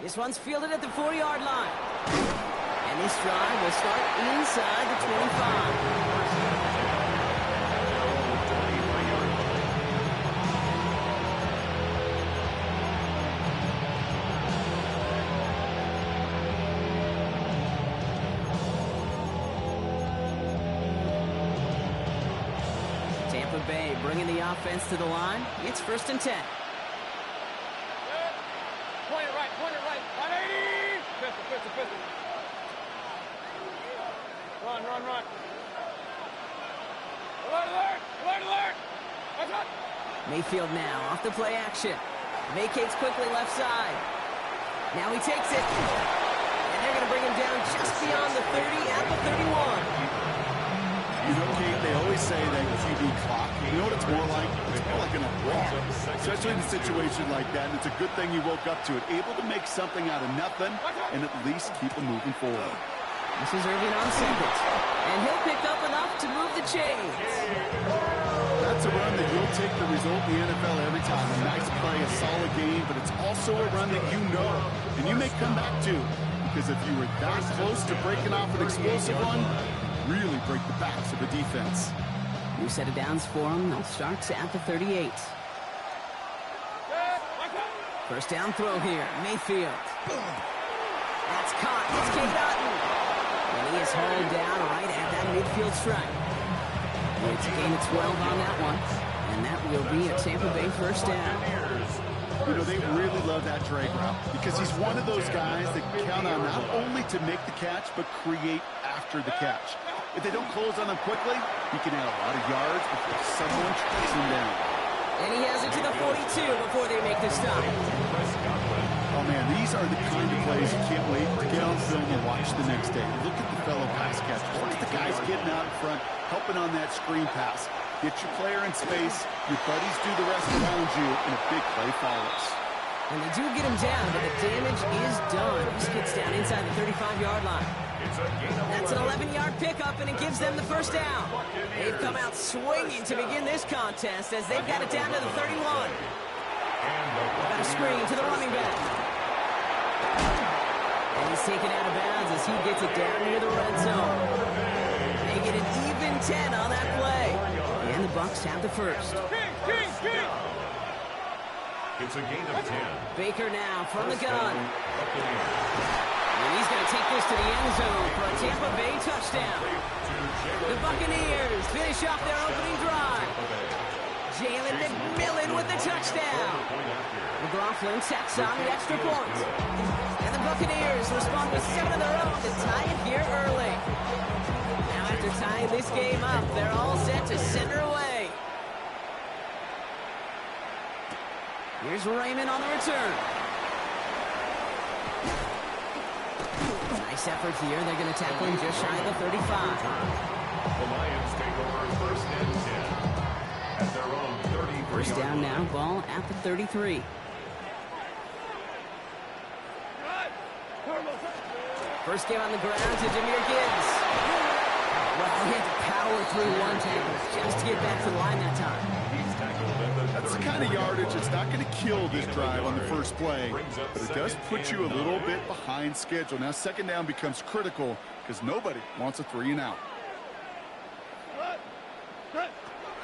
This one's fielded at the 4-yard line. And this drive will start inside the 25. Tampa Bay bringing the offense to the line. It's 1st and 10. Point it right, 180! Pistol. Run. Alert! Watch out! Mayfield now off the play action. Vacates quickly left side. Now he takes it. And they're going to bring him down just beyond the 30 at the 31. You know, Kate, they always say that QB clock. You know what it's more like? It's more like an alarm, especially in a situation like that. And it's a good thing you woke up to it, able to make something out of nothing and at least keep them moving forward. This is Irving on singles, and he'll pick up enough to move the chains. That's a run that you'll take the result in the NFL every time. A nice play, a solid game, but it's also a run that you know, and you may come back to, because if you were that close to breaking off an explosive one, really break the backs of the defense. New set of downs for him. They'll start at the 38. First down throw here. Mayfield. That's caught. It's Cade Otton. And he is hauled down right at that midfield strike. It's a gain of 12 on that one. And that will be a Tampa Bay first down. You know, they really love that drag route because he's one of those guys that count on not only to make the catch, but create after the catch. If they don't close on him quickly, he can add a lot of yards before someone tracks him down. And he has it to the 42 before they make the stop. Oh, man, these are the kind of plays you can't wait to get on film and watch the next day. Look at the fellow pass catchers. Look at the guys getting out in front, helping on that screen pass. Get your player in space, your buddies do the rest around you, and a big play follows. And they do get him down, but the damage is done. He gets down inside the 35-yard line. That's an 11-yard pickup, and it gives them the first down. They've come out swinging to begin this contest as they've got it down to the 31. Got a screen to the running back. And he's taken out of bounds as he gets it down near the red zone. They get an even 10 on that play. And the Bucs have the first. King! It's a gain of 10. Baker now from the gun. And he's going to take this to the end zone for a Tampa Bay touchdown. The Buccaneers finish off their opening drive. Jalen McMillan with the touchdown. McLaughlin tacks on the extra point. And the Buccaneers respond with 7 of their own to tie it here early. Now after tying this game up, they're all set to send her away. Here's Raymond on the return. Nice effort here. They're going to tackle him just shy of the 35. The Lions take over 1st and 10 at their own 33. First down now, ball at the 33. First game on the ground to Jahmyr Gibbs. Well, he had to power through one tackle just to get back to the line that time. That's the kind of yardage that's not going to kill this drive on the first play, but it does put you a little bit behind schedule. Now, second down becomes critical because nobody wants a 3 and out.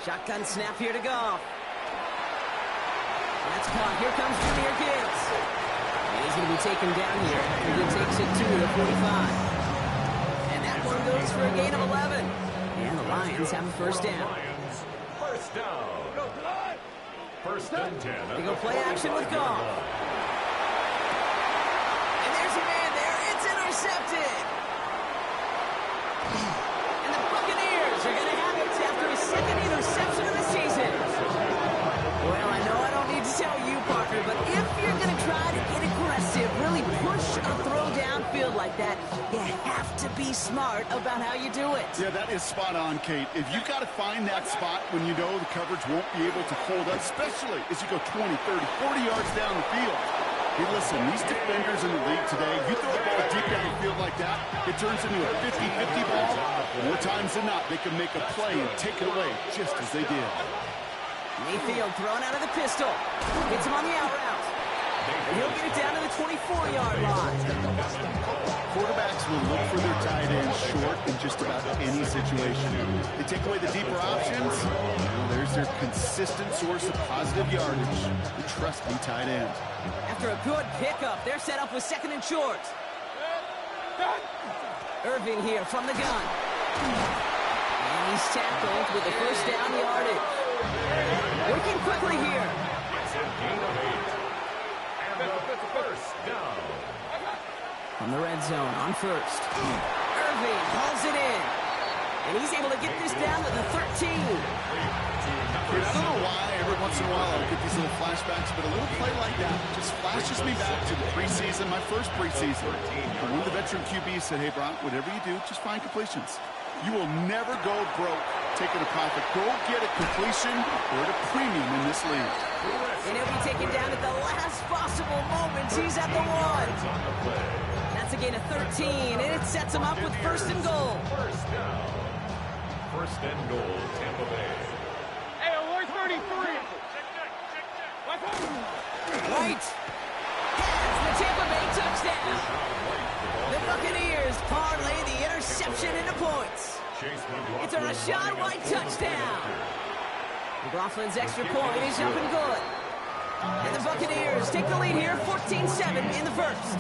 Shotgun snap here to Goff. That's caught. Here comes Jahmyr Gibbs. And he's going to be taken down here after he takes it to the 45. And that one goes for a gain of 11. And the Lions have a first down. First down. 1st and 10. They go play action with Goff. And there's a man there. It's intercepted. And the Buccaneers are going to have it after his 2nd interception of the season. Well, I know I don't need to tell you, Parker, but if you're going to try to get aggressive, really push a throw downfield like that, you have to be smart about how you do it. Yeah, that is spot on, Kate. If you got to find that spot when you know the coverage won't be able to hold up, especially as you go 20, 30, 40 yards down the field. Hey, listen, these defenders in the league today, you throw the ball deep down the field like that, it turns into a 50-50 ball. More times than not, they can make a play and take it away just as they did. Mayfield thrown out of the pistol. Hits him on the out route. And he'll get it down to the 24-yard line. Quarterbacks will look for their tight ends short in just about any situation. They take away the deeper options. Well, there's their consistent source of positive yardage. The trusty tight end. After a good pickup, they're set up with second and short. Irvin here from the gun. And he's tackled with the first down yardage. Working quickly here. It's a gain of 8. And the first down. From the red zone on first. Irvin hauls it in. And he's able to get this down to the 13. I don't know why every once in a while I'll get these little flashbacks, but a little play like that just flashes me back to the preseason, my first preseason. And one of the veteran QBs said, hey, Brock, whatever you do, just find completions. You will never go broke taking a profit. Go get a completion or at a premium in this league. And he'll be taken down at the last possible moment. He's at the 1. That's a gain of 13, and it sets him up with first and goal. First down. First and goal, Tampa Bay. Hey, alert 33. Right. Has the Tampa Bay touchdown. The Buccaneers parlay the interception into points. It's a Rachaad White touchdown. McLaughlin's extra point is up and good. And the Buccaneers take the lead here, 14-7 in the first.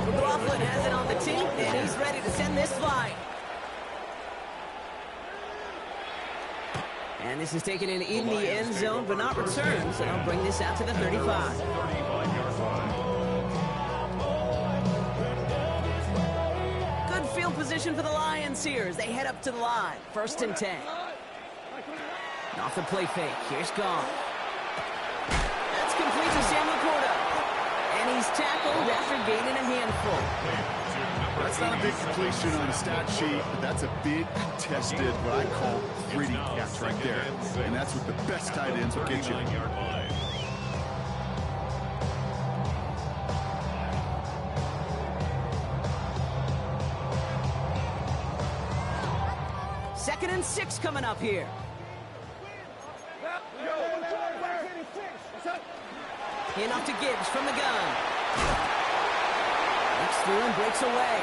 McLaughlin has it on the team, and he's ready to send this flying. And this is taken in the end zone, but not returned, so they'll bring this out to the 35. 35-yard line. Good field position for the Lions here as they head up to the line. First and 10. Off the play fake. Here's Goff. That's complete to Sam Laporta. And he's tackled after gaining a handful. That's not a big completion on the stat sheet, but that's a big contested, what I call gritty catch right there. And that's what the best tight ends will get you. 39-yard line. Second and 6 coming up here. Hand off to Gibbs from the gun. Looks through and breaks away.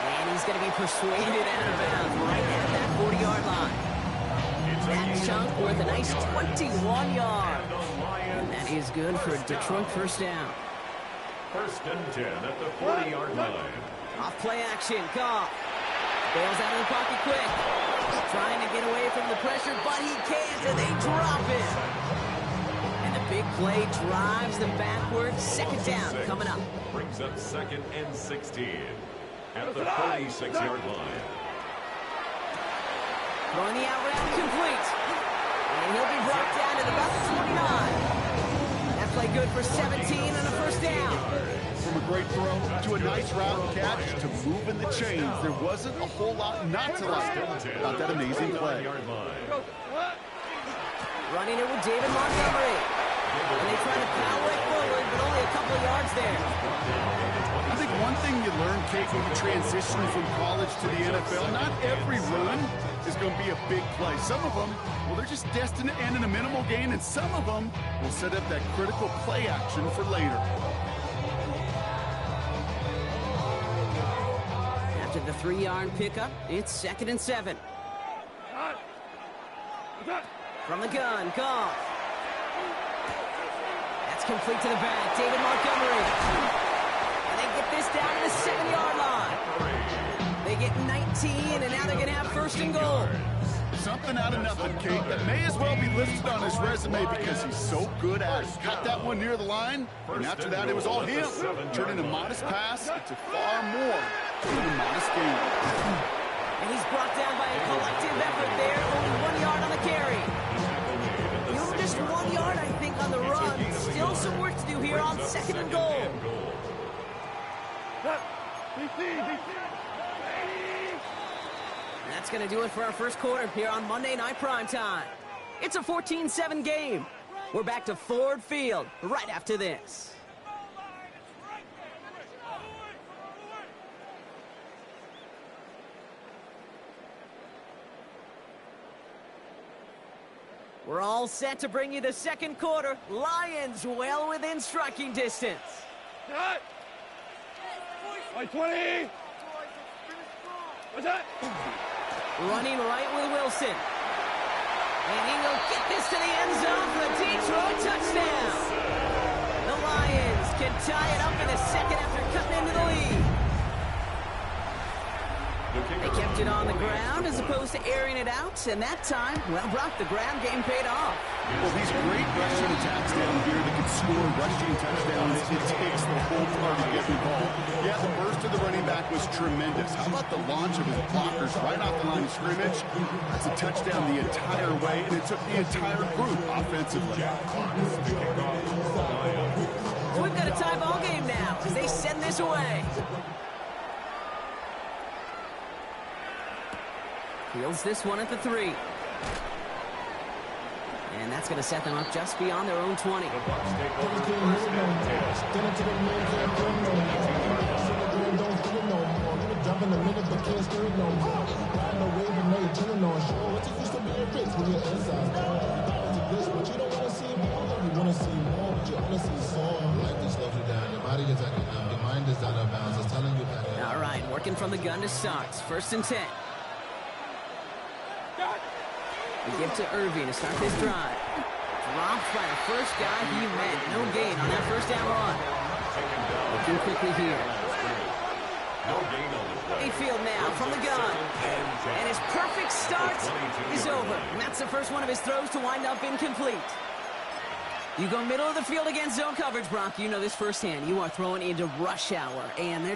And he's going to be persuaded out of bounds right at that 40-yard line. That chunk worth a nice 21 yards. And that is good for a Detroit first down. First and 10 at the 40-yard line. Off play action, Goff. Bails out of the pocket quick. Trying to get away from the pressure, but he can't, and they drop him. And the big play drives them backwards. Second down coming up. Brings up second and 16 at the 36-yard line. Throwing the out route complete. And he'll be brought down at about the 29. That play good for 17 and a first down. From a great throw to a nice route catch to moving the chains, there wasn't a whole lot not to like about that amazing play. Running it with David Montgomery. And they try to power it forward, but only a couple of yards there. I think one thing you learn, Kate, when you transition from college to the NFL, not every run is going to be a big play. Some of them, well, they're just destined to end in a minimal gain, and some of them will set up that critical play action for later. After the 3-yard pickup, it's second and 7. From the gun, Goff. That's complete to the back. David Montgomery. And they get this down to the 7-yard line. They get 19, and now they're going to have first and goal. Something out of nothing, Kate, that may as well be listed on his resume because he's so good at it. Got that one near the line, and after that, it was all him. Turning a modest pass into far more than a modest gain. And he's brought down by a collective effort there. Only 1 yard on the carry. Just 1 yard, I think, on the run. Still some work to do here on second and goal. That's going to do it for our first quarter here on Monday Night Primetime. It's a 14-7 game. We're back to Ford Field right after this. We're all set to bring you the second quarter. Lions well within striking distance. Cut! 20! What's that? Running right with Wilson. And he will get this to the end zone for a Detroit touchdown. The Lions can tie it up in a second after cutting into the lead. They kept it on the ground as opposed to airing it out, and that time, well, Brock, the ground game paid off. Well, these great rushing attacks down here that can score rushing touchdowns, it takes the whole party to get involved. Yeah, the burst of the running back was tremendous. How about the launch of his blockers right off the line of scrimmage? That's a touchdown the entire way, and it took the entire group offensively. So we've got a tie ball game now as they send this away. Fields this one at the 3. And that's going to set them up just beyond their own 20. The Bucs take over first and 10. All right, working from the gun to start. First and 10. We give to Irving to start this drive. Dropped by the first guy he met. No gain on that first down run. Looking quickly here. Mayfield now from the gun. And his perfect start is over. And that's the first one of his throws to wind up incomplete. You go middle of the field against zone coverage, Brock. You know this firsthand. You are throwing into rush hour. And there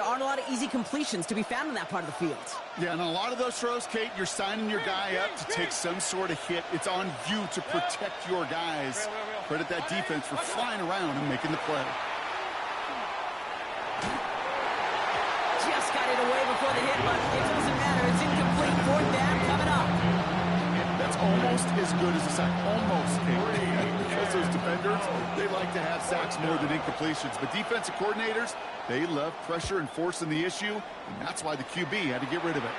aren't a lot of easy completions to be found in that part of the field. Yeah, and a lot of those throws, Kate, you're signing your guy up to take some sort of hit. It's on you to protect your guys. Credit that defense for flying around and making the play. Just got it away before the hit, but it doesn't matter. It's incomplete. Fourth down coming up. That's almost as good as a sack. Almost, Kate. Because those defenders, they like to have sacks more than incompletions. But defensive coordinators, they love pressure and forcing the issue, and that's why the QB had to get rid of it.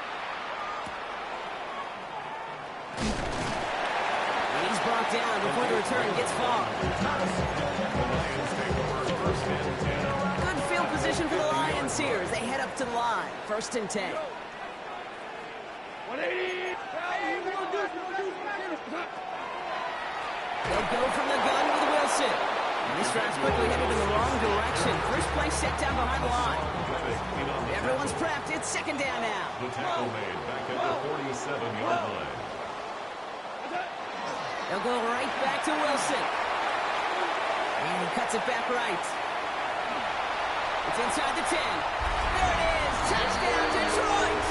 And he's brought down before the return gets far. Good field position for the Lions here as they head up to the line. First and 10. 180! They'll go from the gun with Wilson. And this drive's quickly headed in the wrong direction. First play set down behind the line. Everyone's prepped. It's second down now. The tackle made back at the 47-yard line. They'll go right back to Wilson. And he cuts it back right. It's inside the 10. There it is. Touchdown, Detroit.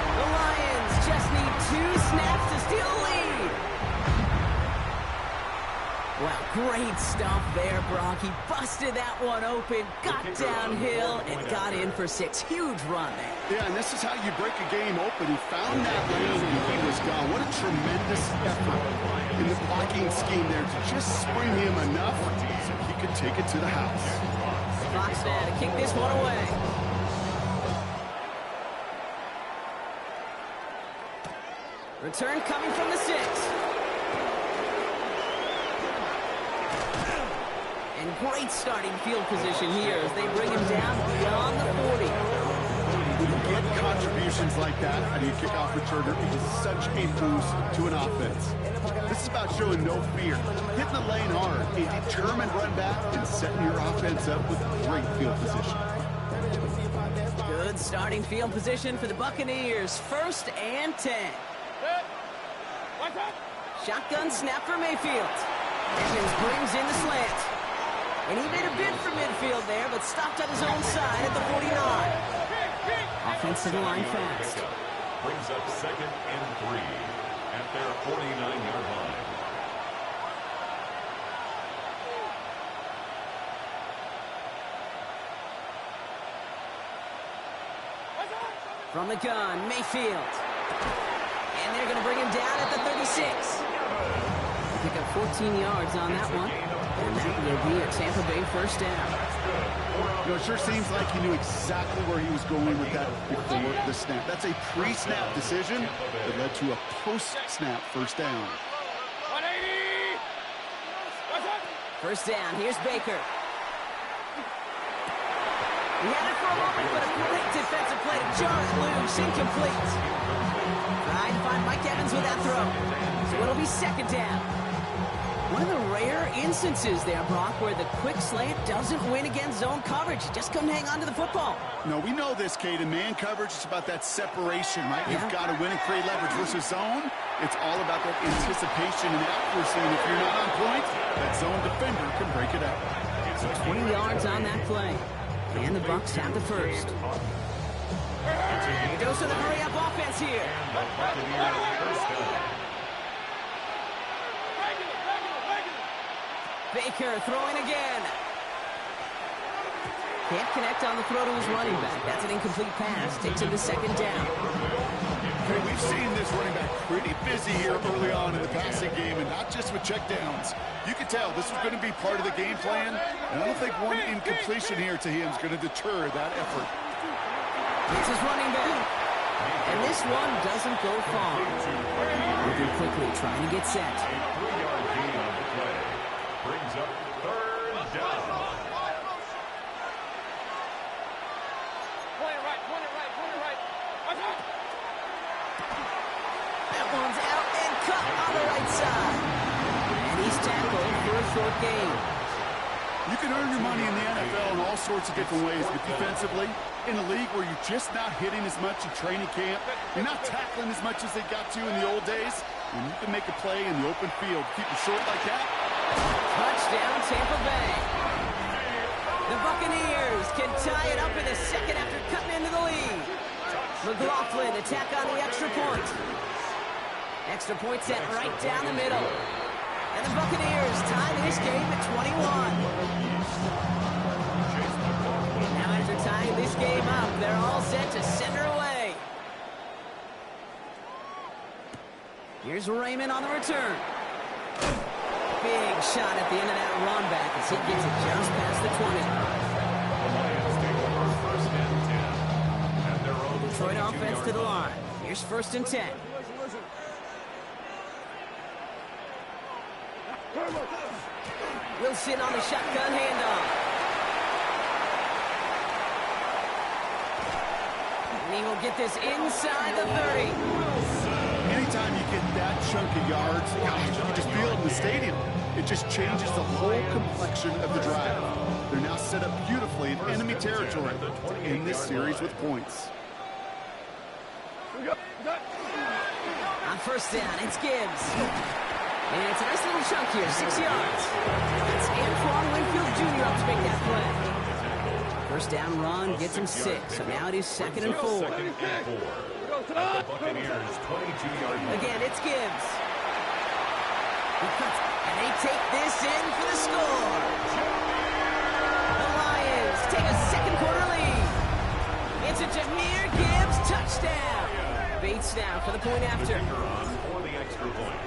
The Lions just need 2 snaps to steal the lead. Well, great stuff there, Brock. He busted that one open, got downhill, and got in for 6. Huge run there. Yeah, and this is how you break a game open. He found that lane and he was gone. What a tremendous effort in the blocking scheme there to just spring him enough so he could take it to the house. Fox now to kick this one away. Return coming from the 6. And great starting field position here as they bring him down beyond the 40. When you get contributions like that out of your kickoff returner, it is such a boost to an offense. This is about showing no fear, hitting the lane hard, a determined run back, and setting your offense up with great field position. Good starting field position for the Buccaneers. First and 10. Shotgun snap for Mayfield. Evans brings in the slant. And he made a bid for midfield there, but stopped on his own side at the 49. Offense to the line fast. Brings up second and 3 at their 49-yard line. From the gun, Mayfield. And they're going to bring him down at the 36. Pick up 14 yards on that one. And that will be a Tampa Bay first down. You know, it sure seems like he knew exactly where he was going with that before the snap. That's a pre-snap decision that led to a post-snap first down. 180! First down, here's Baker. He had it for a moment, but a great defensive play to jar it loose, incomplete. Trying to find Mike Evans with that throw. So it'll be second down. One of the rare instances there, Brock, where the quick slant doesn't win against zone coverage. You just couldn't hang on to the football. No, we know this, Kate. In man coverage, it's about that separation, right? Yeah. You've got to win and create leverage versus zone. It's all about that anticipation and accuracy. And if you're not on point, that zone defender can break it up. So 20 yards on that play. And the Bucs have the first. A dose of the hurry-up offense here. Baker throwing again. Can't connect on the throw to his running back. That's an incomplete pass. Takes him to second down. Hey, we've seen this running back pretty busy here early on in the passing game, and not just with checkdowns. You can tell this is going to be part of the game plan, and I don't think one incompletion here to him is going to deter that effort. It's his running back. And this one doesn't go far. Moving quickly, trying to get set. A 3-yard gain on the play. Brings up third down. Point it right. That one's out and cut on the right side. And he's tackled for a short gain. You can earn your money in the NFL in all sorts of different ways, but defensively, in a league where you're just not hitting as much in training camp, you're not tackling as much as they got to in the old days, and you can make a play in the open field. Keep it short like that. Touchdown, Tampa Bay. The Buccaneers can tie it up in a second after cutting into the lead. McLaughlin attack on the extra point. Extra point set right down the middle. And the Buccaneers tie this game at 21. Now after tying this game up, they're all set to send her away. Here's Raymond on the return. Big shot at the end of that run back as he gets it just past the 20. The Lions take over first and 10. And their own Detroit offense to the line. Here's first and 10. Wilson on the shotgun handoff. And he will get this inside the 30. Anytime you get that chunk of yards, gosh, you can just feel it in the stadium. It just changes the whole complexion of the drive. They're now set up beautifully in enemy territory to end this series with points. On first down, it's Gibbs. And it's a nice little chunk here, 6 yards. That's Antoine Winfield Jr. up to make that play. First down run gets him 6. So now it is second and 4. Second and 4. The Buccaneers 22-yard line. Again, it's Gibbs. He cuts, and they take this in for the score. The Lions take a second quarter lead. It's a Jahmyr Gibbs touchdown. Bates now for the point after. For the extra point.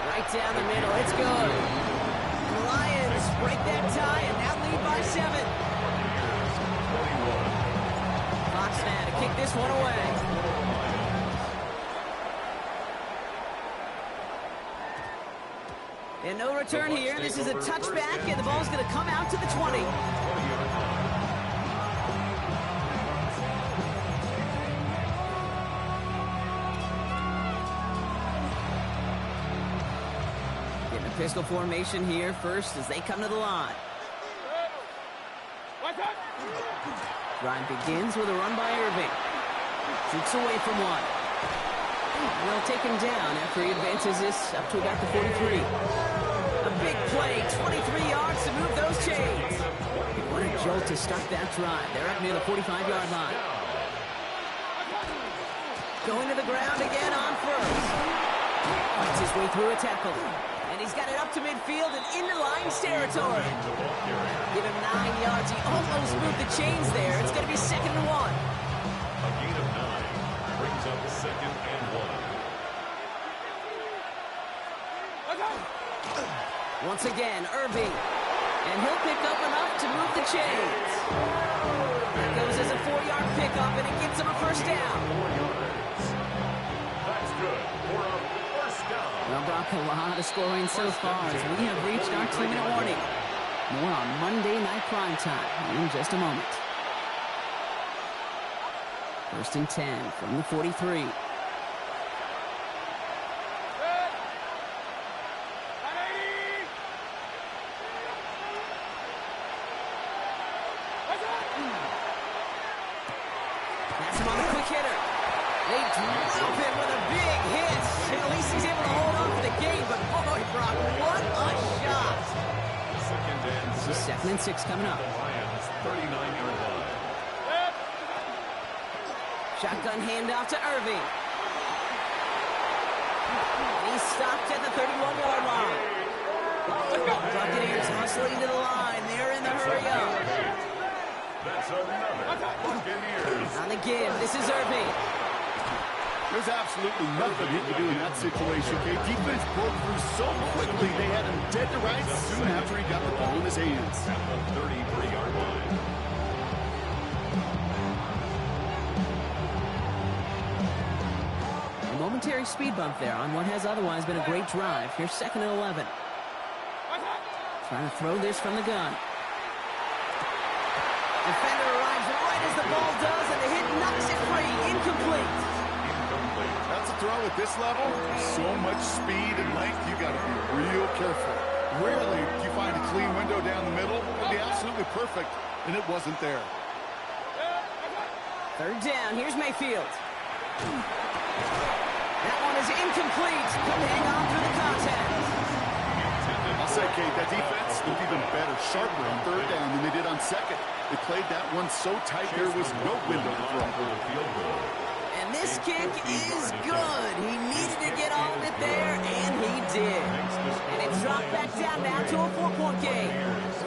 Right down the middle, it's good. And the Lions break that tie and now lead by 7. Fox now to kick this one away. And no return here. This is a touchback, and the ball's going to come out to the 20. Getting a pistol formation here first as they come to the line. Drive begins with a run by Irving. Shoots away from one. They'll take him down after he advances this up to about the 43. A big play, 23 yards to move those chains. What a jolt to start that drive. They're up near the 45-yard line. Going to the ground again on first. Fights his way through a tackle. And he's got it up to midfield and into Lions territory. Give him 9 yards. He almost moved the chains there. It's going to be second and 1. A gain of 9 brings up second and 1. Once again, Irving. And he'll pick up enough to move the chains. That goes as a 4-yard pickup, and it gets him a first down. 4 yards. That's good for a first down. Well, Brock, a lot of scoring so far as we have reached our 2-minute warning. More on Monday Night Primetime in just a moment. First and 10 from the 43. That's him on the quick hitter. They drop him with a big hit. At least he's able to hold on for the game, but boy, Brock, what a shot. This is 2nd and 6 coming up. Lions 39-yard line. Shotgun handoff to Irving. And he's stopped at the 31-yard line. Buccaneers hustling to the line. They're in the hurry up. That's another Buccaneers. On the give, this is Irving. There's absolutely nothing he could do in that situation, okay? Defense broke through so quickly, they had him dead to rights soon after he got the ball in his hands. At the 33-yard line. A momentary speed bump there on what has otherwise been a great drive. Here's 2nd and 11. Trying to throw this from the gun. Defender arrives right as the ball does, and the hit knocks it free. Incomplete. That's a throw at this level. So much speed and length, you got to be real careful. Rarely do you find a clean window down the middle. It would be absolutely perfect, and it wasn't there. 3rd down. Here's Mayfield. That one is incomplete. Couldn't hang on through the contact. I'll say, Kate, that defense looked even better, sharper on 3rd down than they did on 2nd. They played that one so tight there was no window to throw. And this kick is good. He needed to get off it there, and he did. And it's dropped back down now to a 4-point game.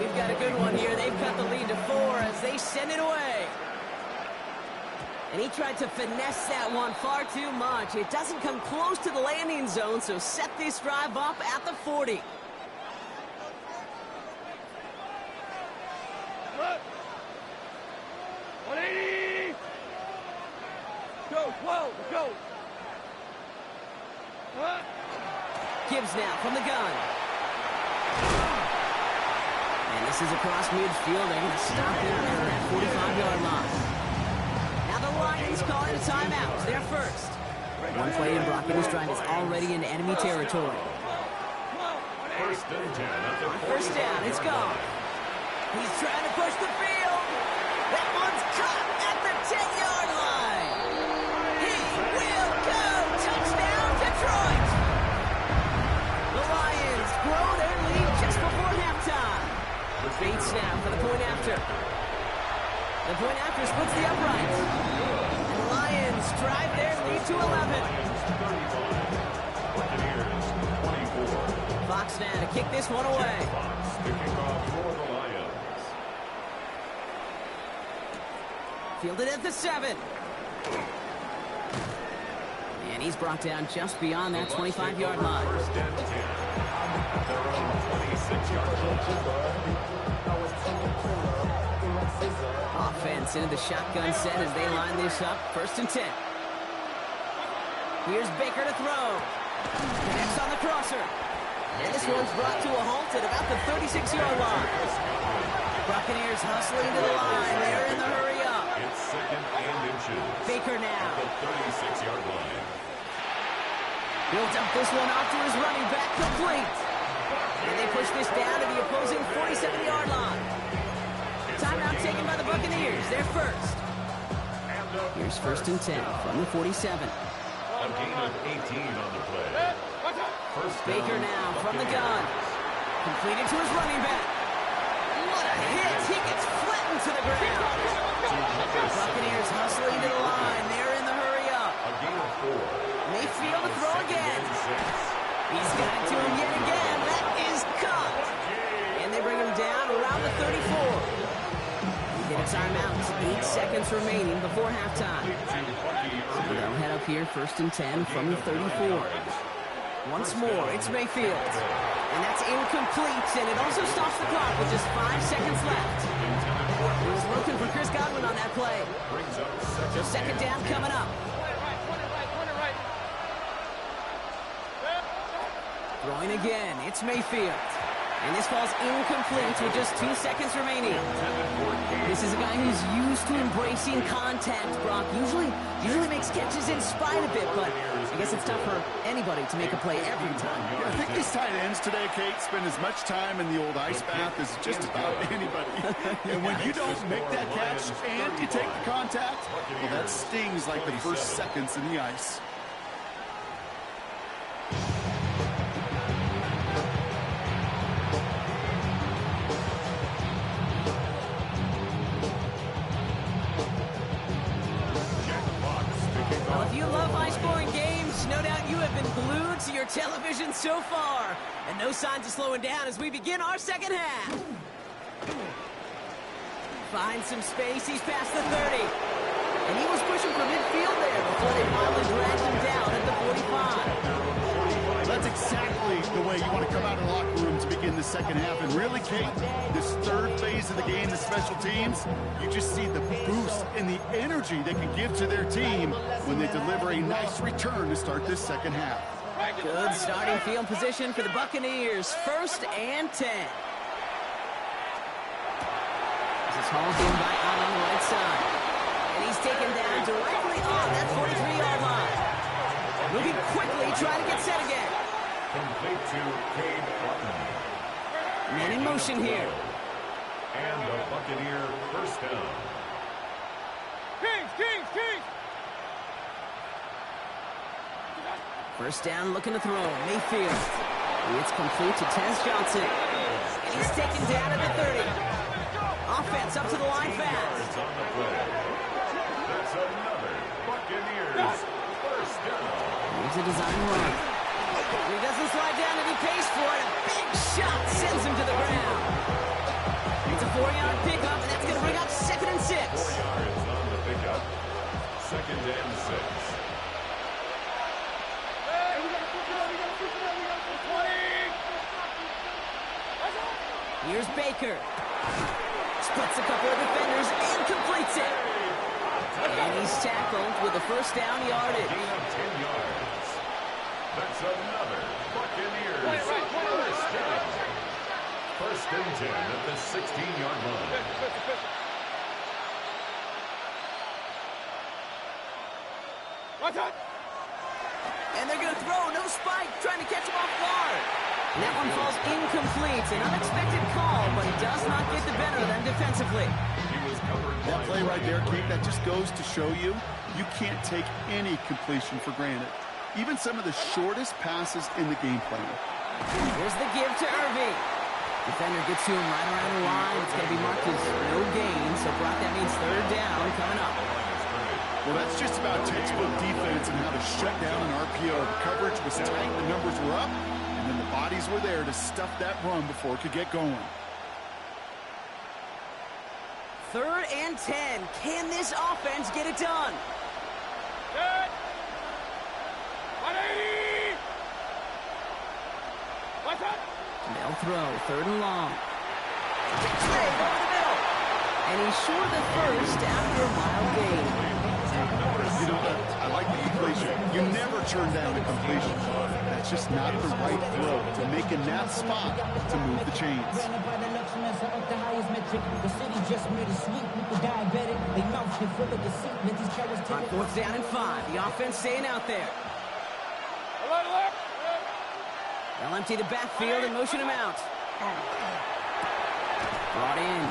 We've got a good one here. They've cut the lead to 4 as they send it away. And he tried to finesse that one far too much. It doesn't come close to the landing zone, so set this drive up at the 40. Gibbs now from the gun. And this is across midfield. They're going to stop him at that 45-yard line. Now the Lions calling a timeout. They're first. One play in Brock, and his drive is already in enemy territory. First and 10 at the 40. First down, it's gone. He's trying to push the field. That one's caught at the 10-yard line. He will go. Touchdown, Detroit. The Lions grow their lead just before halftime. Bates now for the point after. The point after splits the uprights. And the Lions drive their lead to 11. Buccaneers 24. Fox now to kick this one away. Fox to kick off for the Lions. Fielded at the 7. And he's brought down just beyond that 25-yard line. First and 10 at their own 26-yard line. Offense into the shotgun set as they line this up. First and 10. Here's Baker to throw. Connects on the crosser. And this one's brought to a halt at about the 36-yard line. Buccaneers hustling to the line. They're in the hurry up. It's 2nd and inches. Baker now. At the 36-yard line. He'll dump this one off to his running back, complete. And they push this down to the opposing 47-yard line. Timeout taken by the Buccaneers. They're first. Here's first and 10 from the 47. A gain of 18 on the play. First down, Baker now from the gun. Completed to his running back. What a hit. He gets flattened to the ground. Buccaneers hustling to the line. They're in the hurry up. A gain of 4. Mayfield to throw again. He's got it to him yet again. That is caught. And they bring him down around the 34. We get a timeout. 8 seconds remaining before halftime. So they'll head up here first and 10 from the 34. Once more, it's Mayfield. And that's incomplete, and it also stops the clock with just 5 seconds left. He was looking for Chris Godwin on that play. So second down coming up. Throwing again, it's Mayfield. And this falls incomplete with just 2 seconds remaining. This is a guy who's used to embracing contact, Brock. Usually makes catches in spite of it, but I guess it's tough for anybody to make a play every time. Yeah, I think these tight ends today, Kate, spend as much time in the old ice bath as just about anybody. And when you don't make that catch and you take the contact, well, that stings like the first seconds in the ice. Glued to your television so far, and no signs of slowing down as we begin our second half. Finds some space, he's past the 30, and he was pushing for midfield there before they finally dragged him down at the 45. That's exactly the way you want to come out of the locker room to begin the second half. And really, Kate, this third phase of the game, the special teams, you just see the boost and the energy they can give to their team when they deliver a nice return to start this second half. Good starting field position for the Buccaneers. 1st and 10. This is hauled in by on the right side. And he's taken down directly on that 43-yard line. Moving quickly, trying to get set again. Complete to Cade Otton. Men in motion here. And the Buccaneer first down. Kings! First down, looking to throw. Mayfield. It's complete to Tez Johnson. And he's taken down at the 30. Offense up to the line fast. On the play. That's another Buccaneers first down. Here's a design run. He doesn't slide down and he pays for it. A big shot sends him to the ground. It's a 4-yard pickup, and that's going to bring up 2nd and 6. 4 yards on the pickup. 2nd and 6. Here's Baker. Splits a couple of defenders and completes it. And he's tackled with a first down yardage. Gain of 10 yards. That's another Buccaneers first down. 1st and 10 at the 16-yard line. And they're going to throw. No spike. Trying to catch him off guard. And that one falls incomplete. An unexpected call, but he does not get the better of them defensively. He was covered. That play right there, Kate, that just goes to show you can't take any completion for granted. Even some of the shortest passes in the game plan. Here's the give to Irving. Defender gets to him right around the line. It's going to be marked as no gain. So, Brock, that means 3rd down coming up. Well, that's just about textbook defense and how to shut down an RPO. The coverage was tight, the numbers were up, and then the bodies were there to stuff that run before it could get going. 3rd and 10. Can this offense get it done? Set. 180. What's up? They'll throw. 3rd and long. Big play over the middle. And he's short the first after a wild game. You know, I like the completion. You never turn down a completion. That's just not the right throw to make in that spot to move the chains. On 4th down and 5. The offense staying out there. They'll empty the backfield and motion him out. Brought in.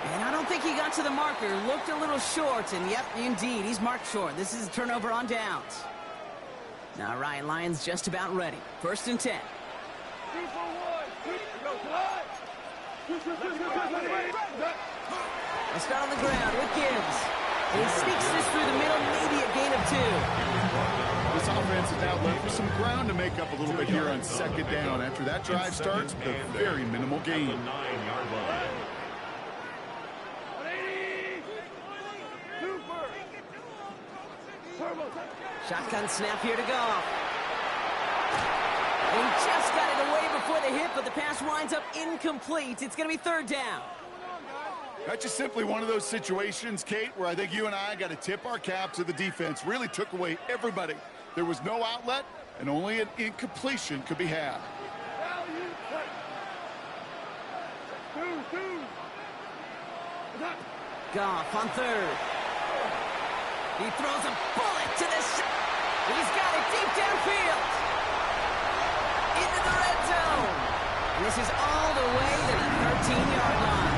And I don't think he got to the marker. Looked a little short, and yep, indeed, he's marked short. This is a turnover on downs. Now Ryan Lyons just about ready. 1st and 10. Let's start on the ground with Gibbs. And he sneaks this through the middle, maybe a gain of 2. This offense is now left with some ground to make up a little bit here on 2nd down. After that drive starts with a very minimal gain. 9-yard line. Shotgun snap here to go. He just got it away before the hit, but the pass winds up incomplete. It's going to be third down. That's just simply one of those situations, Kate, where I think you and I got to tip our cap to the defense. Really took away everybody. There was no outlet, and only an incompletion could be had. Goff on third. He throws a bullet to the... He's got it deep downfield. Into the red zone. And this is all the way to the 13-yard line.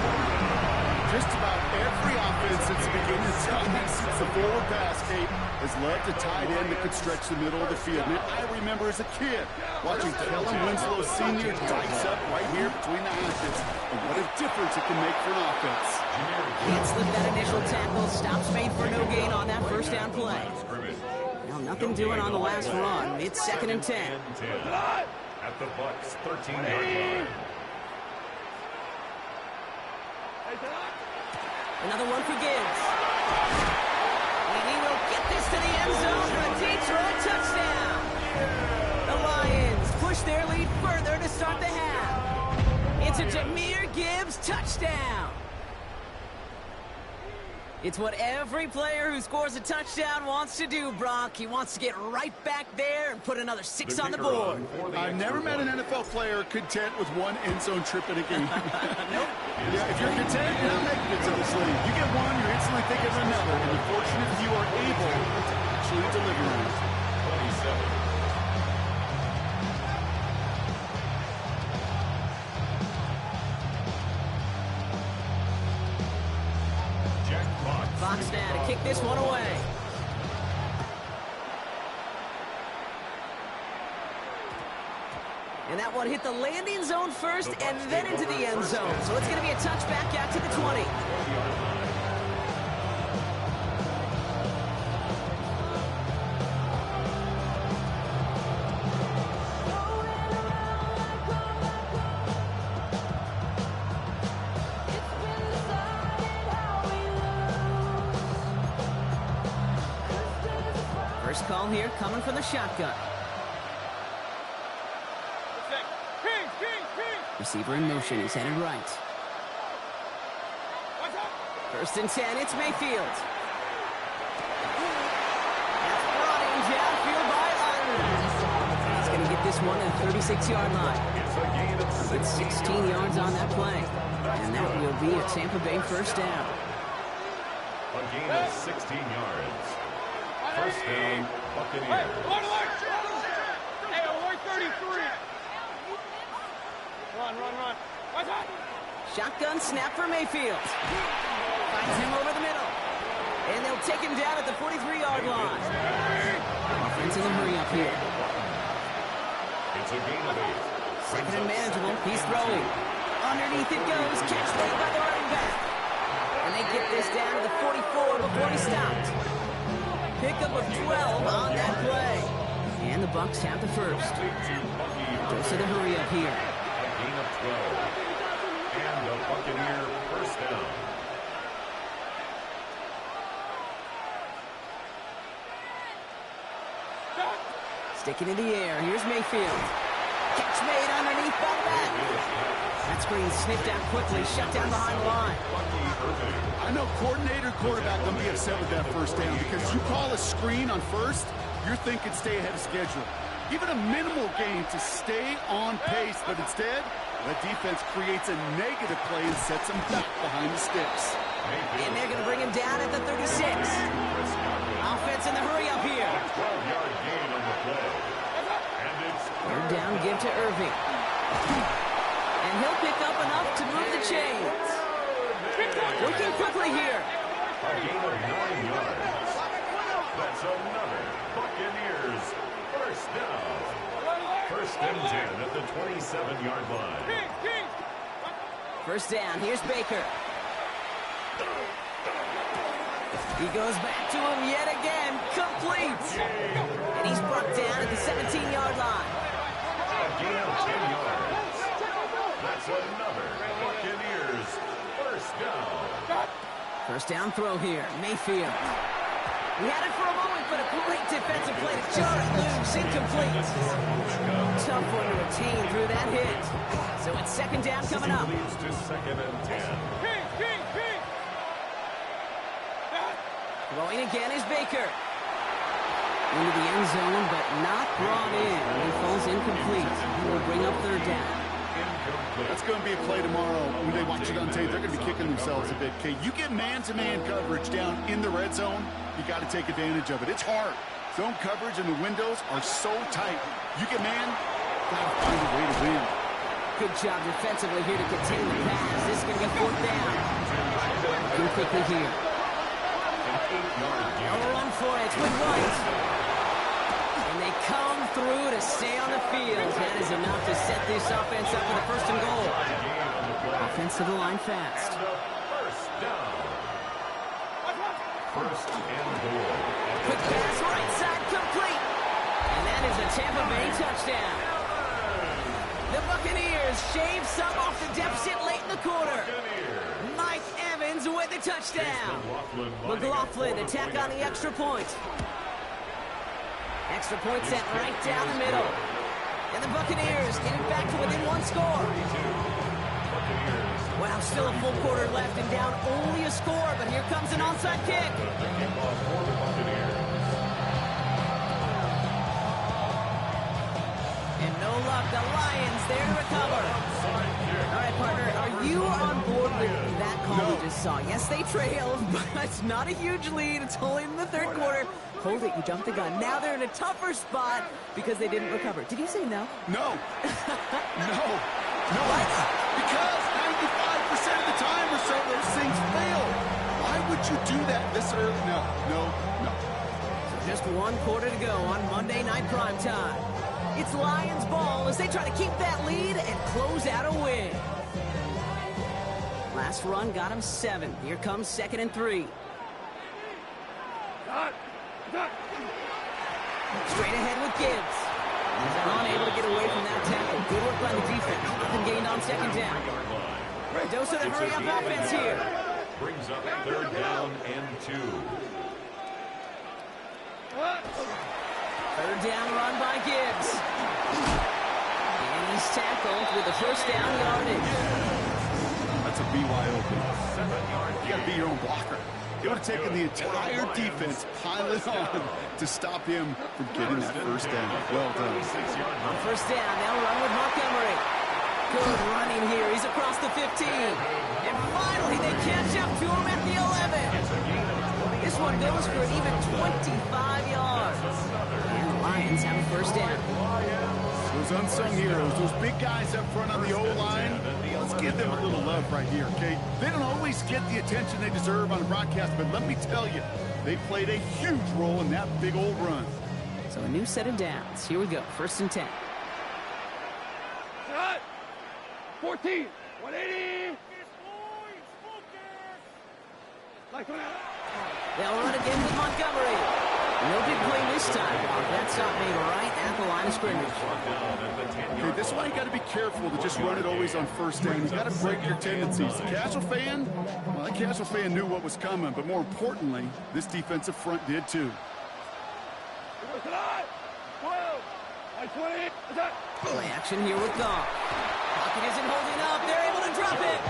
Just about every offense since the beginning of time, since the forward pass, Kate, has led to tight end that could stretch the middle of the field. And I remember as a kid watching Kellen Winslow Sr. dice up right here between the hashes. And what a difference it can make for an offense. Can't slip that initial tackle. Stops made for no gain on that first down play. Well, nothing doing on the last run. It's 2nd and 10. At the Bucs' 13-yard line. Another one for Gibbs. And he will get this to the end zone for a Detroit touchdown. The Lions push their lead further to start the half. It's a Jahmyr Gibbs touchdown. It's what every player who scores a touchdown wants to do, Brock. He wants to get right back there and put another 6 on the board. I've never met an NFL player content with one end zone trip in a game. Nope. Yeah, if you're content, you're not making it to this league. You get one, you're instantly thinking of another. And you're fortunate if you are able to actually deliver on it. 27. Fox now to kick this one away. And that one hit the landing zone first and then into the end zone. So it's going to be a touchback out to the 20. First call here coming from the shotgun. Receiver in motion. He's headed right. First and 10. It's Mayfield. That's brought in downfield by Otten. He's going to get this one at the 36-yard line. It's 16 yards on that play. And that will be a Tampa Bay first down. A gain of 16 yards. First down, Buccaneers. Hey, Award 33. Run. Shotgun snap for Mayfield. Finds him over the middle. And they'll take him down at the 43-yard line. Offense in the hurry up here. It's a gain of 8. 2nd and manageable. He's throwing. Underneath it goes. Catch made by the running back. And they get this down to the 44 before he stopped. Pickup of 12 on that play. And the Bucs have the first. Goes to the hurry up here. A gain of 12. And a Buccaneer first down. Sticking in the air. Here's Mayfield. Catch made underneath by the back. That screen sniffed out quickly. Shut down behind the line. I know coordinator, quarterback going to be upset with that first down because you call a screen on first, you're thinking stay ahead of schedule. Even a minimal gain to stay on pace, but instead, the defense creates a negative play and sets him back behind the sticks. And they're going to bring him down at the 36. Offense in the hurry up here. 12-yard gain on the play. And it's Third down, give to Irving. And he'll pick up enough to move the chains. Working quickly here. a gain of 9 yards. That's another Buccaneers first down. First and 10 at the 27-yard line. First down, here's Baker. He goes back to him yet again, complete. And he's brought down at the 17-yard line. A gain of 10 yards. That's another Buccaneers first down. First down throw here, Mayfield. He had it for a moment, but a great defensive play to jar it loose. Incomplete. Tough one to retain through that hit. So it's second down coming up. Leads to second and 10. King. Throwing again is Baker. Into the end zone, but not brought in. He falls incomplete. He will bring up third down. That's going to be a play tomorrow. When they watch it on tape, they're going to be kicking themselves a bit. Okay, you get man-to-man coverage down in the red zone, you got to take advantage of it. It's hard. Zone coverage and the windows are so tight. You get man, got to find a way to win. Good job defensively here to contain the pass. This is going to be fourth down. Go quickly here. They'll run for it with White. And they come through to stay on the field. That is enough to set this offense up for the first and goal. Offense to the line fast. First down. First and goal. Quick pass, right side, complete. And that is a Tampa Bay touchdown. The Buccaneers shave some off the deficit late in the quarter. Mike Evans with the touchdown. McLaughlin attack on the extra point. Extra point set right down the middle. And the Buccaneers get it back to within one score. Wow, still a full quarter left and down only a score, but here comes an onside kick. And no luck, the Lions there to recover. All right, partner, are you on board with that call we just saw? Yes, they trailed, but it's not a huge lead. It's only in the third quarter. Hold it, you jumped the gun. Now they're in a tougher spot because they didn't recover. Did you say no? No. No. What? Because 95% of the time or so, those things fail. Why would you do that this early? No. So just one quarter to go on Monday Night Primetime. It's Lions ball as they try to keep that lead and close out a win. Last run got him 7. Here comes second and 3. Straight ahead with Gibbs. He's unable to get away from that tackle. Good work by the defense. Nothing gained on second down. Mendoza to hurry up offense here. Brings up third down and 2. Third down run by Gibbs. And he's tackled with the first down yardage. That's a BYO. You got to be your own blocker. It would have taken the entire defense pilot on to stop him from getting that first down. Well done. On first down, they'll run with Montgomery. Good running here. He's across the 15. And finally, they catch up to him at the 11. This one goes for an even 25 yards. And the Lions have a first down. Those unsung heroes, those big guys up front on the O-line, let's give them a little love right here, okay? They don't always get the attention they deserve on the broadcast, but let me tell you, they played a huge role in that big old run. So a new set of downs. Here we go, first and 10. 14. 180. They'll run again with Montgomery. No big play this time. That's not made right at the line of scrimmage. Okay, this is why you got to be careful to just run it always on first down. You got to break your tendencies. The casual fan, well, that casual fan knew what was coming, but more importantly, this defensive front did too. Play action here with Goff. Pocket isn't holding up. They're able to drop it.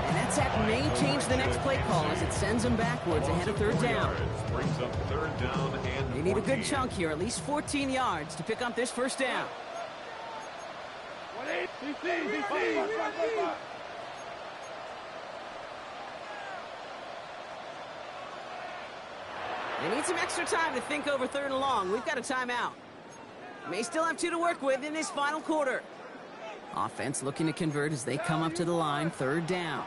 And that sack may change the next play call as it sends them backwards ahead of third down. Brings up third down and They need a good chunk here, at least 14 yards to pick up this first down. They need some extra time to think over third and long. We've got a timeout. May still have 2 to work with in this final quarter. Offense looking to convert as they come up to the line, third down.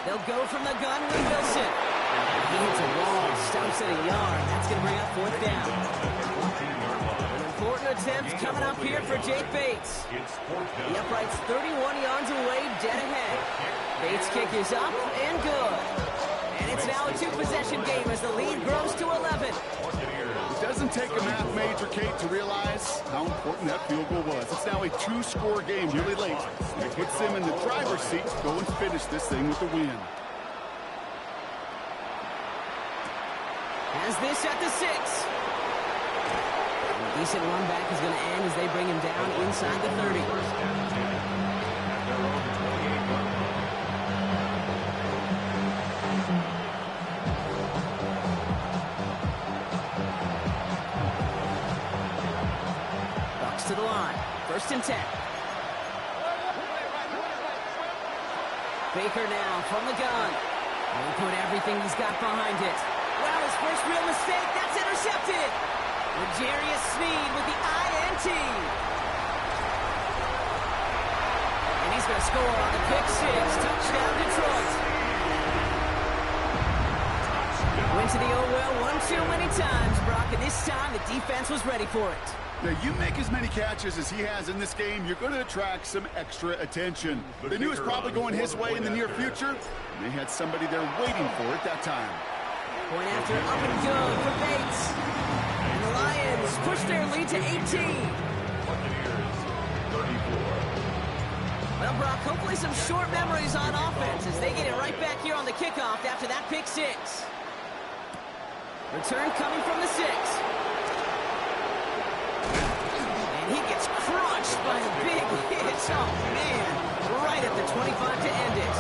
They'll go from the gun with Wilson. He hits a wall, stops at a yard. That's going to bring up fourth down. An important attempt coming up here for Jake Bates. The upright's 31 yards away, dead ahead. Bates' kick is up and good. And it's now a 2-possession game as the lead grows to 11. It doesn't take a math major, Kate, to realize how important that field goal was. It's now a 2-score game really late. It puts them in the driver's seat to go and finish this thing with the win. Has this at the 6. A decent run back is going to end as they bring him down inside the 30. Bucks to the line. 1st and 10. Baker now from the gun. He'll put everything he's got behind it. Well, his first real mistake, that's intercepted. L'Jarius Sneed with the INT. And he's going to score on the pick 6. Touchdown, Detroit. Went to the old well one too many times, Brock, and this time the defense was ready for it. Now, you make as many catches as he has in this game, you're going to attract some extra attention. They knew it was probably going his way in the near future, and they had somebody there waiting for it that time. Point after up and good for Bates. And the Lions push their lead to 18. Well, Brock, hopefully some short memories on offense as they get it right back here on the kickoff after that pick 6. Return coming from the 6. And he gets crushed by a big hit. Oh, man. Right at the 25 to end it.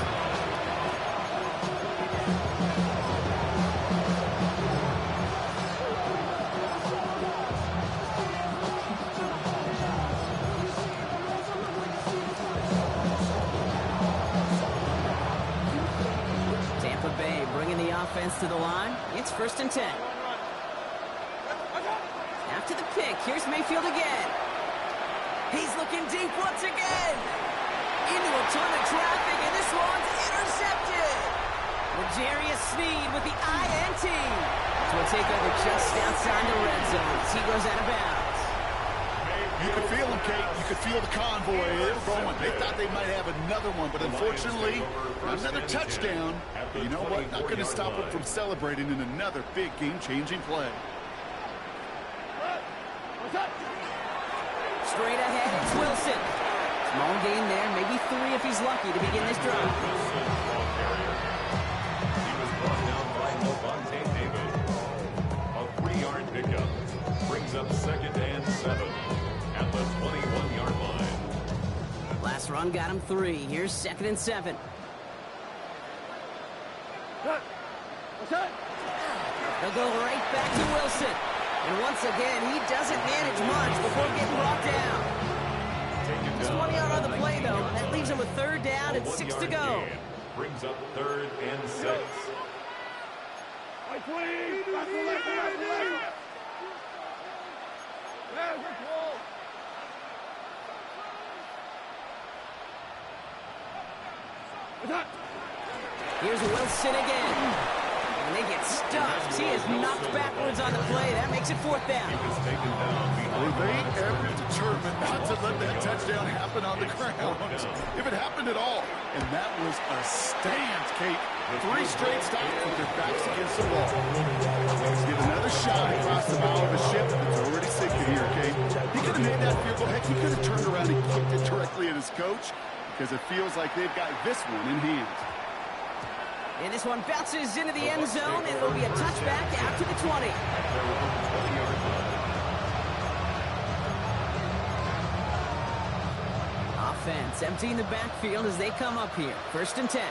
Tampa Bay bringing the offense to the line. It's 1st and 10. After the pick, here's Mayfield again. He's looking deep once again. Into a ton of traffic, and this one's intercepted. L'Jarius Sneed with the INT. So we'll take over just outside the red zone as he goes out of bounds. You could feel them, Kate. You could feel the convoy. They were going. They thought they might have another one, but unfortunately, another touchdown. But you know what? Not going to stop them from celebrating in another big game-changing play. Straight ahead, it's Wilson. Small gain there, maybe 3 if he's lucky to begin this drive. He was brought down by Lavonte David. A 3-yard pickup brings up 2nd and 7 at the 21-yard line. Last run got him 3. Here's 2nd and 7. They'll go right back to Wilson. And once again, he doesn't manage much before getting brought down. Just 1 yard on the play, though. That leaves him with 3rd down and 6 to go. Brings up 3rd and 6. Here's Wilson again. And they get stuffed. He is knocked backwards on the play. That makes it 4th down. Were they ever determined not to let that touchdown happen on the ground? If it happened at all. And that was a stand, Kate. 3 straight stops with their backs against the wall. Let's get another shot across the bow of a ship that's already sinking here, Kate. He could have made that field goal. Heck, he could have turned around and kicked it directly at his coach because it feels like they've got this one in hand. And this one bounces into the end zone, and it'll be a touchback after the 20. Offense emptying the backfield as they come up here. 1st and 10.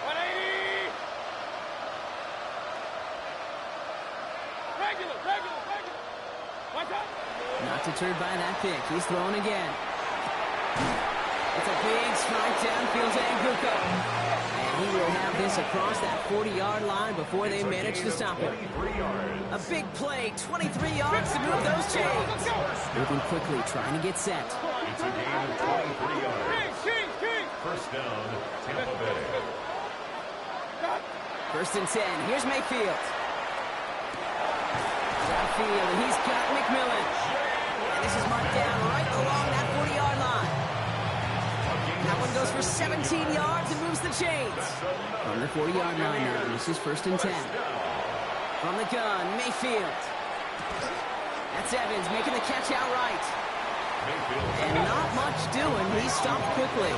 180. Regular. Watch out. Not deterred by that pick. He's throwing again. It's a big strike downfield to Nguko. And he will have this across that 40-yard line before they manage to stop him. A big play, 23 yards to move those chains. Moving quickly, trying to get set. It's a gain of 23 yards. King. 1st down, Tampa Bay. 1st and 10. Here's Mayfield. Downfield, and he's got McMillan. And this is marked down right along that 40-yard line. That one goes for 17 yards and moves the chains. From the 40-yard line now, this is 1st and 10. From the gun, Mayfield. That's Evans making the catch outright. And not much doing. He stopped quickly.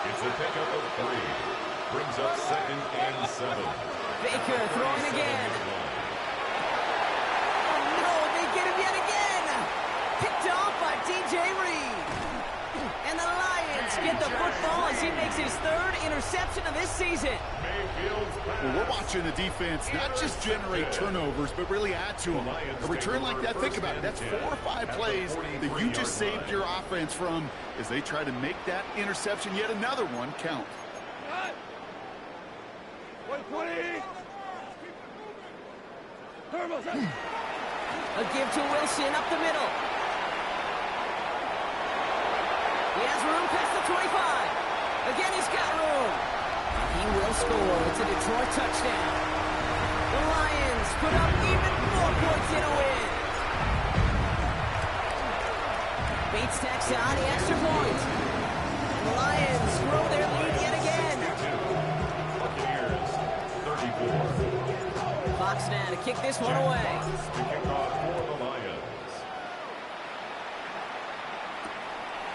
It's a pickup of 3. brings up 2nd and 7. Baker throwing again. Oh, no, they get him yet again. Picked off by DJ Reed. And the Lions get the football as he makes his 3rd interception of this season. Well, we're watching the defense not just generate turnovers, but really add to them. A return like that, think about it, that's 4 or 5 plays that you just saved your offense from as they try to make that interception, yet another one, count. 120. A give to Wilson up the middle. He has room past the 25. Again, he's got room. And he will score. It's a Detroit touchdown. The Lions put up even more points in a win. Bates tacks on the extra point. And the Lions grow their lead yet again. Buccaneers, 34. Fox now to kick this one away. To kick off for the Lions.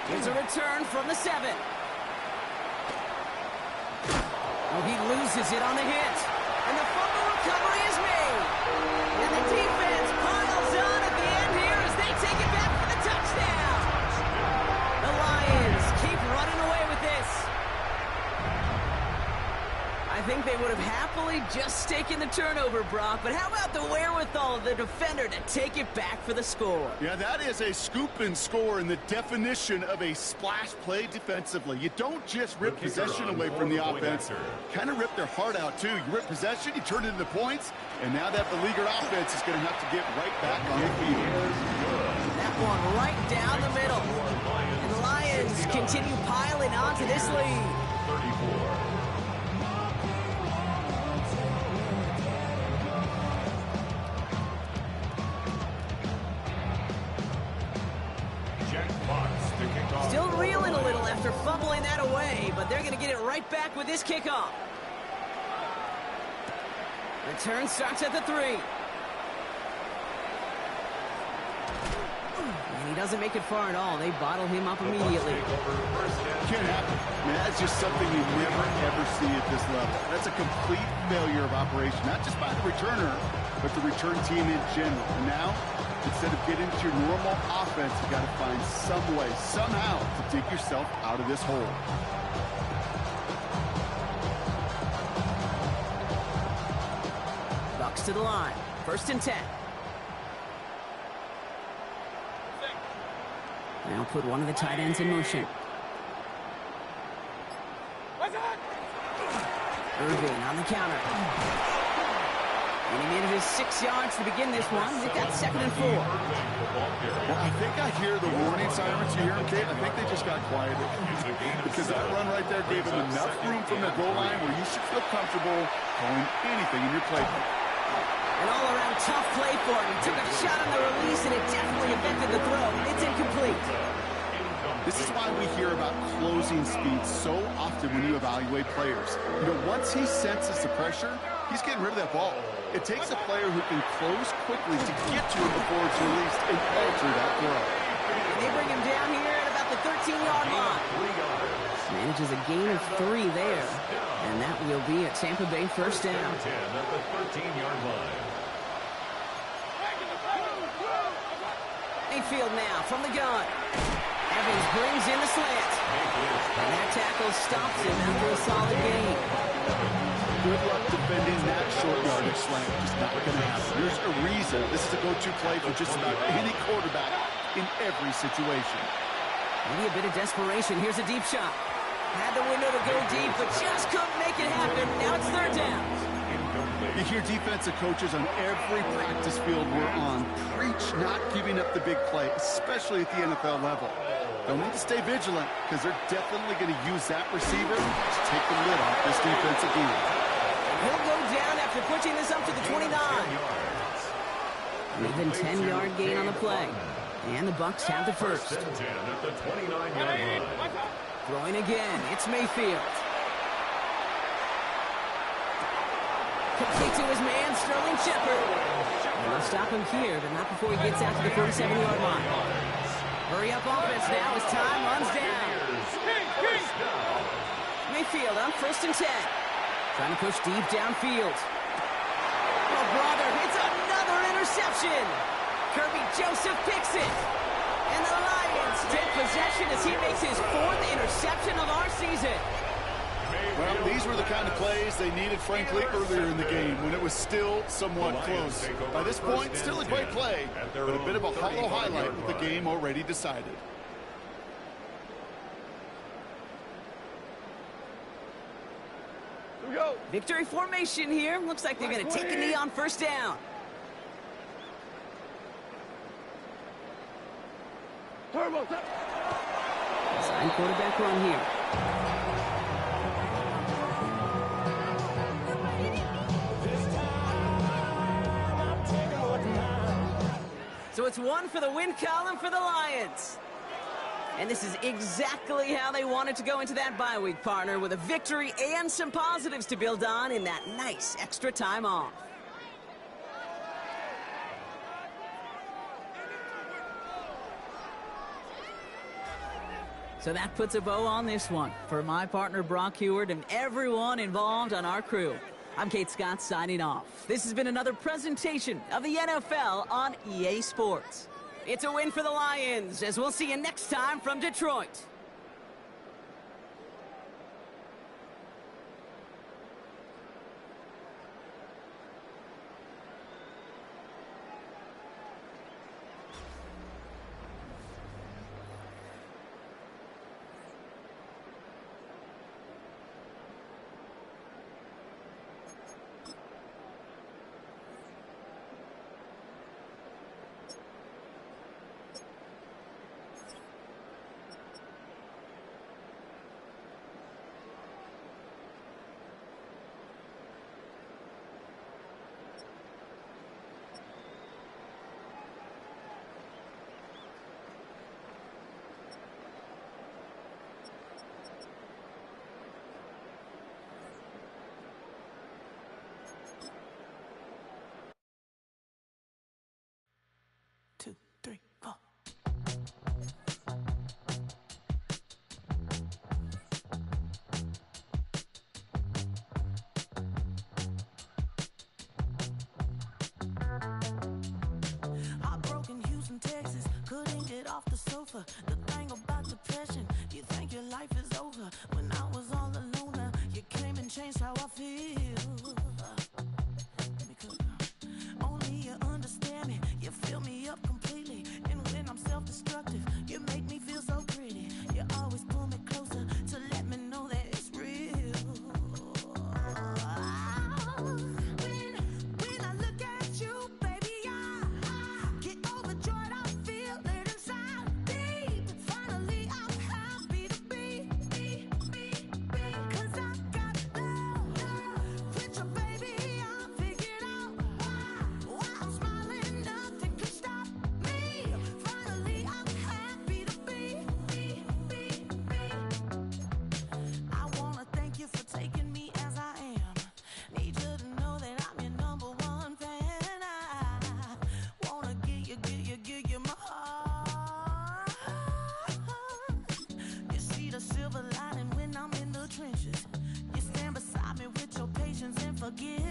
Here's a return from the 7. Oh, he loses it on the hit. And the fumble recovery is made. And the defense piles on at the end here as they take it back for the touchdown. The Lions keep running away with this. I think they would have happily just taken the turnover, Brock, but how about the wherewithal of the defender to take it back for the score? Yeah, that is a scoop and score in the definition of a splash play defensively. You don't just rip possession away from the offense. Kind of rip their heart out, too. You rip possession, you turn it into points, and now that beleaguered offense is going to have to get right back on the field. That one right down the middle. And the Lions continue piling on to this lead. 34. Still reeling a little after fumbling that away, but they're going to get it right back with this kickoff. Return starts at the 3. And he doesn't make it far at all. They bottle him up immediately. Can't happen. I mean, that's just something you never, ever see at this level. That's a complete failure of operation, not just by the returner, but the return team in general. And now, instead of getting to your normal offense, you got to find some way, somehow, to dig yourself out of this hole. Bucks to the line. 1st and 10. Now put one of the tight ends in motion. Irving on the counter. And he made it his 6 yards to begin this one. They've got 2nd and 4. Well, I think I hear the warning sirens here, Kate. I think they just got quieter. Because that run right there gave them enough room from the goal line where you should feel comfortable calling anything in your playbook. An all-around tough play for him. He took a shot on the release, and it definitely affected the throw. It's incomplete. This is why we hear about closing speed so often when you evaluate players. You know, once he senses the pressure, he's getting rid of that ball. It takes a player who can close quickly to get to it before it's released and alter that throw. And they bring him down here at about the 13-yard line. Manages a gain of 3 there. And that will be a Tampa Bay 1st down. 10 at the 13-yard line. Mayfield now from the gun. Evans brings in the slant. And that tackle stops him after a solid gain. Good luck defending that short yardage slant. Just not going to happen. There's a reason this is a go-to play for just about any quarterback in every situation. Maybe a bit of desperation. Here's a deep shot. Had the window to go deep, but just couldn't make it happen. Now it's 3rd down. You hear defensive coaches on every practice field we're on preach not giving up the big play, especially at the NFL level. They'll need to stay vigilant because they're definitely going to use that receiver to take the lid off this defensive game. He'll go down after pushing this up to the 29. Even 10-yard gain on the play. And the Bucks have the 1st. 10 at the 29-yard line. Throwing again. It's Mayfield. Complete to his man, Sterling Shepard. And they'll stop him here, but not before he gets out to the 47-yard line. Hurry up offense now as time runs down. Mayfield on 1st and 10. Trying to push deep downfield. Oh, brother, it's another interception. Kirby Joseph picks it. And the Lions take possession as he makes his 4th interception of our season. Well, these were the kind of plays they needed, frankly, earlier in the game when it was still somewhat close. By this point, still a great play, but a bit of a hollow highlight with the game already decided. Here we go. Victory formation here. Looks like they're going to take a knee on first down. Turbo. Sign quarterback run here. So it's 1 for the win column for the Lions. And this is exactly how they wanted to go into that bye week, partner, with a victory and some positives to build on in that nice extra time off. So that puts a bow on this one for my partner Brock Huard and everyone involved on our crew. I'm Kate Scott signing off. This has been another presentation of the NFL on EA Sports. It's a win for the Lions, as we'll see you next time from Detroit. The thing about depression, you think your life is over. When I was all alone, you came and changed how I feel. Because only you understand me, you fill me up completely. And when I'm self-destructive, you make me feel so pretty. You always pull me closer to let me know that it's real. When I look at you, baby, I get overjoyed. I feel it inside. Finally, I'm happy to be, 'cause I got love with your baby. I figured out why I'm smiling. Nothing can stop me. Finally, I'm happy to be. I wanna thank you for taking me as I am. Need you to know that I'm your number one fan. I wanna give you my heart. You see the silver lining when I'm in the trenches. You stand beside me with your patience and forgive.